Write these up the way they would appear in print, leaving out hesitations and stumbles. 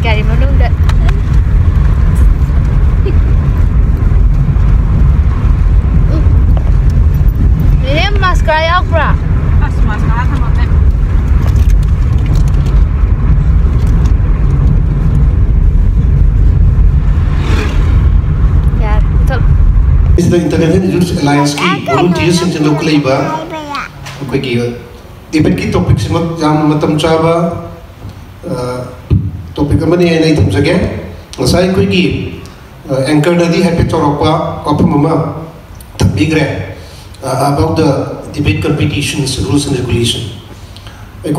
Gari manungda. Ini masker ya bra. Masker sama teh. Ya, betul. Is the Internet Youth Alliance की volunteers in the local area कोई की event की topic से मत जाम मतम चावा टॉपिक अमने नहीं तुम सके साई कोई की एंकर नदी happy चौरापा कॉपममा तबिग्रे about the debate competitions rules and regulation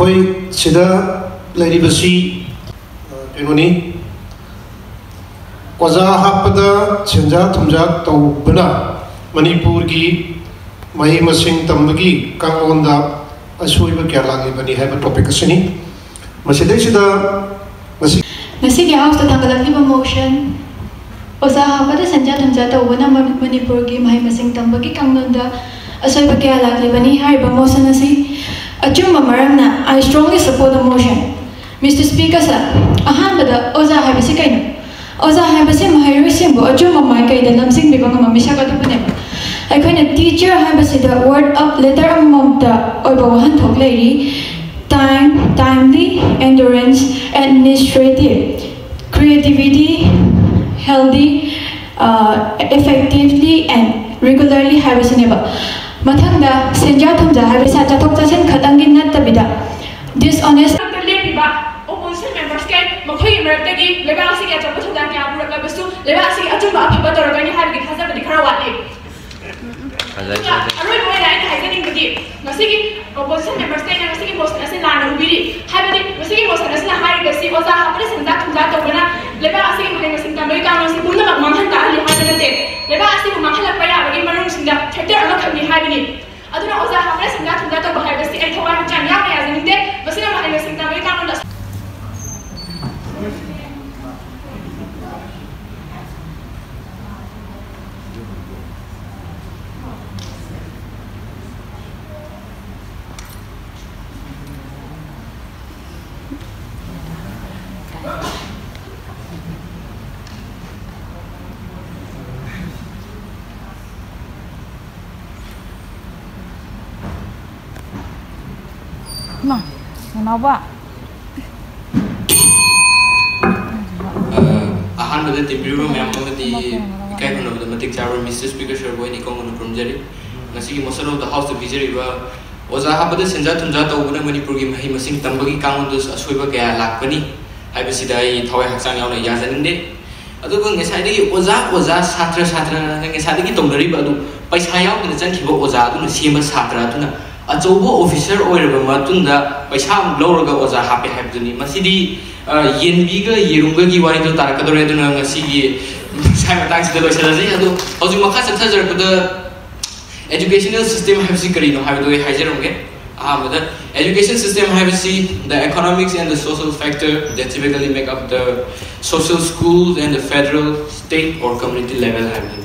कोई सीधा लड़ी बसी इन्होंने ओजा हापदा सेंजा थुमजा तौबना मणिपुर की मई मसिंग तंबगी कांगोंदा असोइब क्या लागिबनी है टॉपिक असनी मसिदैसिदा मसी के हाउस तंगलकलिबा मोशन ओजा हापदा सेंजा थुमजा तौबना मणिपुर की मई मसिंग तंबगी कांगोंदा असोइब क्या लागिबनी हाइबा मोशन असी अचुम मरमना I strongly support the motion Mr. Speaker sir ahanbada oza haibasi kaino oza haibasi mahairoisimbu achuma mai kaida lamsingbiba ngama misakadubune aikoina teacher haibasi the word of letter amongda oiba wahan thok leiri timely endurance administrative creativity healthy effectively and regularly haibasineba mathangda senja thumja haibasi chathok chasen khatangin nattabida dishonest opposition members के मखोई मरते की लेबा आसी के चप्पल छुदा के आप रखा बस्तु लेबा आसी अचुम बाप फबा तोर गनी हार की खासा बदि खरा वाले अरोय मोय लाइन हाइजनिंग बदि नसी की opposition members के नसी की मोशन असे लाना उबिरी हाबदि नसी की मोशन असे हार गसी ओजा हापरे संजा थुजा तोबना लेबा आसी की भाई मसिन तमई का नसी पुन मा मांहन का हलि हादनते लेबा आसी को मांहल पया बगि मनुंग सिंदा फैक्टर अमा खमनि हाबिनि अदुना ओजा हापरे संजा थुजा तो भाई बसी ए थवा हजान या या जनिते बसिना भाई मसिन तमई का no Kenapa? Ahanbada timbiru memang di kai kono da matik chawar Mr. Speaker sir boy ni kongo no promjari ngasi ki motion of the house to vijari ba oza habada senja thumja tawbuna manipur gi mahi masing tambagi kangon dos asoiba kaya lakpani haibasi dai thawai haksang yauna yajaninde adugo ngesai dai oza satra ngesai dai ki tongdari ba adu paisa yaw ni jan khibo oza adu sema satra adu na अचौब officer पैसा लौरग ओजा हापे हाबदुनी मसिदी येनबीगा येरुंगा की वारी तो तारकदरे दुना ngasiगी साइ मतांग सिदा लोइसलाजि अदु हजु मखा सथजरपद एजुकेशनल सिस्टम हाबसि करिनो हाबदो हाइजरंगे आमदा education system हाबसि the economics and the social factor that typically make up the social schools and the federal state or community level हाबदि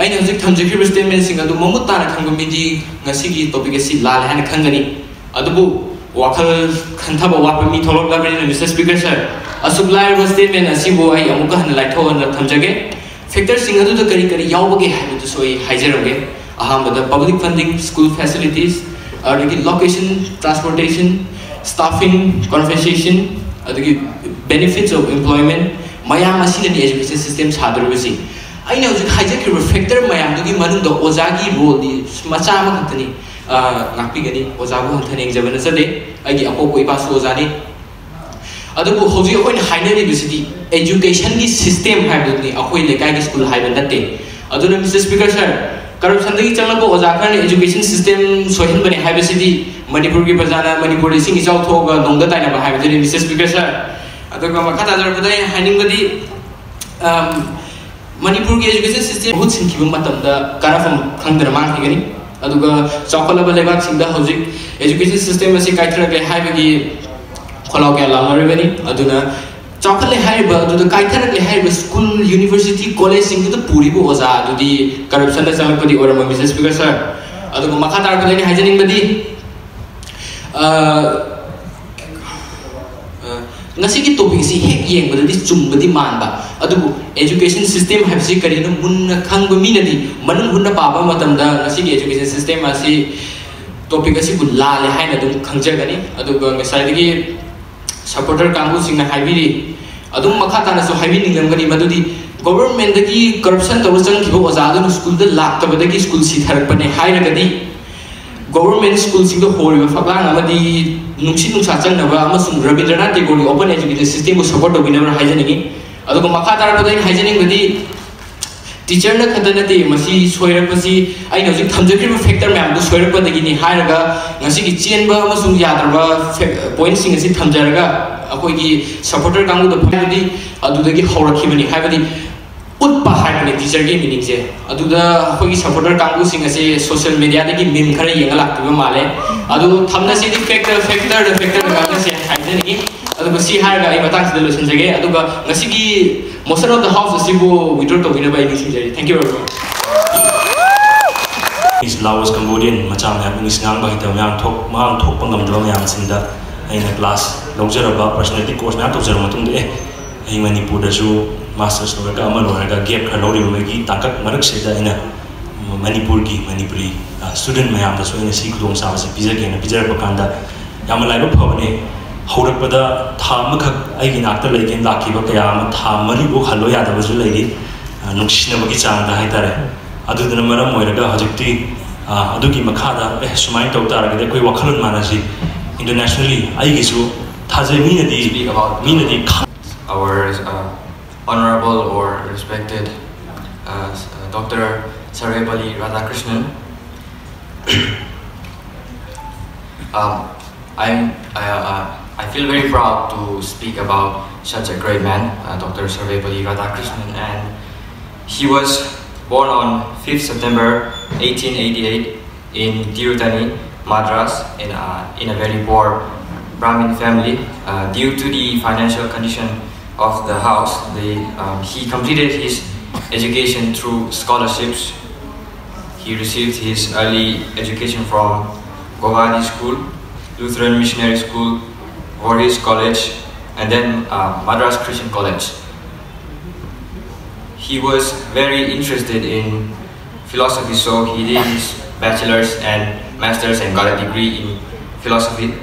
I know that Tamjaki statement sing adu mamutana khangomidi ngasigi topic asi lal han khangani adubu wakal khantaba wapa mi tholok labani Mr. Speaker sir asublai statement asibo ai amuka han laitho na thamjage factor sing adu kari kari yawbage habu soi haijaroge ahambada public funding school facilities adagi location transportation staffing compensation adagi benefits of employment mayam asina ni education system sadurubasi I know that hijack reflector mayam dugi manung do ozagi role di macha ma khantani nakpi gani ozabu hanthani examiner sade agi apo koi ba so ozani adu hoji akoi hainari bisidi education gi system haibni akoi lekai gi school haiban natte adu na Mr. Speaker sir corruption dagi changla ko ozakan education system sohin bani haibisidi manipur gi bajana manipur sing isau thoga nongda taina ba haibidi Mr. Speaker sir adu ka makata jar budai haining badi Manipur की education system बहुत सिंखिब मतमदा कारफम खंगदर मांखिगनी अदुगा चौखलबा लेबाक सिंदा हौजिक education system असी काइथरगे हाइबगी खलाव के लामरबनी अदुना चौखले हाइबा अदुदा काइथरगे हाइबा school university college सिंग तो पूरीबो ओजा अदुदी corruption दा चलकदी Oram Mr. Speaker sir अदुगा मखा तारकलेनी हाइजनिंग बदी ngasigi topic si hek yeng badadi chumbadi manba adubu education system habsi karina munna khangba minadi manung hunna paba matamda ngasigi education system asi topic asi bu lale haina dum khangjagani aduba ngasai supporter kanggu singna haibiri adum makha tana so haibi ninglamgani madudi government dagi corruption tawsang kibo ozadu school da lak tabadagi school si tharakpane hairagadi government school sing the whole faklang amadi nungsi nungsa changnaba amasung Rabindranath Tagore open education system bu support tawinaba haijaningi adugo makha tarabada haijaning badi teacher na khadana te masi soirapasi ai na jik thamjakriba factor ma'am du soirapadagi ni hairaga ngasi gi chenba amasung yadraba point sing asi thamjaraga akoigi supporter kangu da phadi adudagi hawrakhibani haibadi utpa haibani teacher gi meaning je aduda akoigi supporter kangu sing asi social media dagi meme khara yengala tiba male adu thamna si di factor ga se haidani aduga si hairaga ai matang sidalo sanjage aduga ngasi gi motion of the house asibu withdraw to winner by ini. Thank you very much. Is Laos Cambodian macam yang English ngang bagi tahu yang thok pengamdam yang sinda aina class longjar ba personality course na to jar matung de ai Manipur da su masters lo ga amal ga gap kha lori magi takak marak se da ina Manipuri student mayam da so ina si kudong sa se pizza ke na pizza ba kanda yamalai ba phawne haurak pada tham khak ai gi nakta leigen lakhi ba kaya ma tham mari bo khalo ya da bazu leiri nuksina bagi chang da hai tare adu dana maram moiraga hajukti adu gi makha da sumai tau tar ga koi wakhalun manasi internationally ai gi su thaje minadi our honorable or respected Dr. Sarvepalli Radhakrishnan. I feel very proud to speak about such a great man, Dr. Sarvepalli Radhakrishnan, and he was born on 5th September 1888 in Tirutani, Madras, in a very poor Brahmin family. Due to the financial condition of the house, he completed his education through scholarships. He received his early education from Govadi School, Lutheran Missionary School, Voorhees College, and then Madras Christian College. He was very interested in philosophy, so he did his bachelor's and master's and got a degree in philosophy.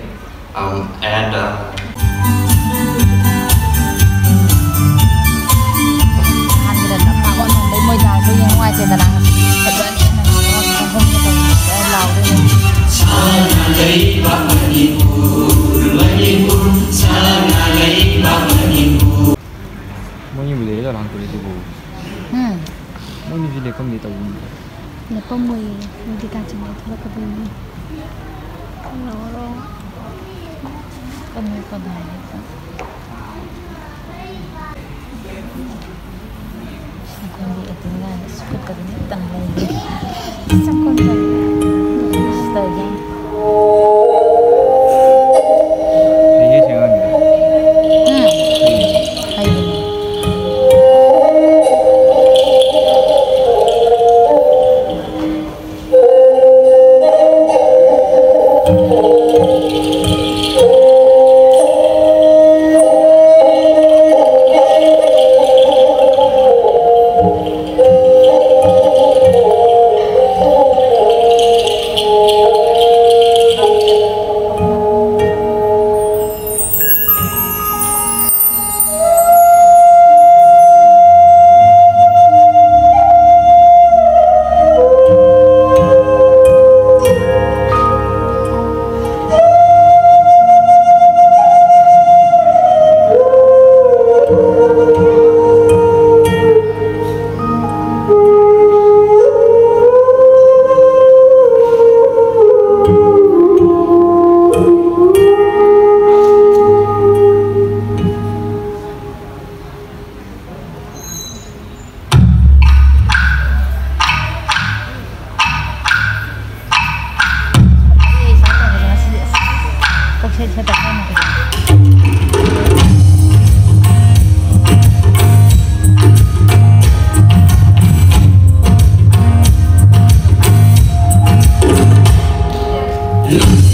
Yeah.